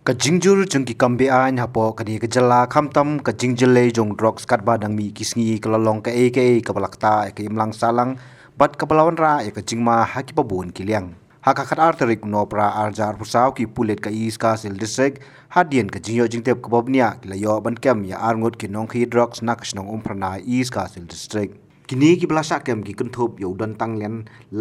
Ka jingjur jung ki kambe an hapo kani ka jala khamtam ka jingjele jong Drok skat ba dang mi kisngi kalalong ka ka balakta ka imlang salang bat ka balawan ra ka jingma haki pabun kiliang haka khat arterik no pra arjar pusaw ki pulet ka iska sil district hadien ka jingyo jingtep ka bobnia kilayo ban kem ya Arngut ki Nongkhaïi Drok nak snong Umphyrnai iska sil district kini ki belasa kem ki kenthop yo dan tanglen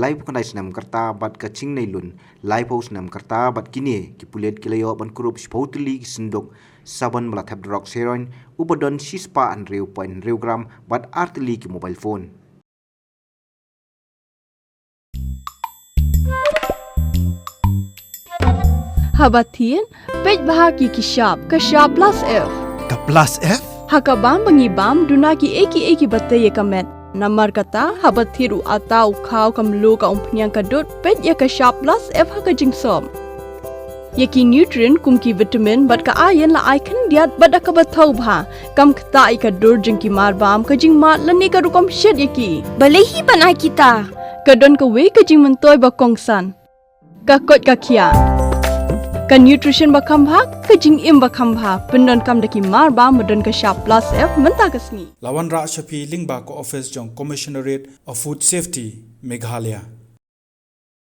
live kanai snam karta bat ka ching nei lun live house nam karta bat kini ki pulet kilayo ban kurup spotili sindok saban malathap Drok Heroin ubadon sispa an reu point reu gram bat artili ki mobile phone Habatin pej bahagi ki shop ka shop plus f Ka plus F? haka bam bangi bam duna ki eki batte ye kamet namar kata habathiru atau khaw kamlu ka umphnyang ka dot pej ya ka shop plus f haka jingsom yaki nutrient kum ki vitamin bat ka iron la icon diat bat ka bathau bha kam khta I ka dur jing ki mar bam ka jing mat lani ka rukom shed yaki balehi banai kita ka don ka we ka jing mentoy ba kongsan ka kot ka khia ka nutrition ba khambha ka jing im ba khambha pendon kam daki mar ba modon ka shop plus f menta kasni Lawan Ra Shafi Lingba ko office jong Commissionerate of Food Safety Meghalaya.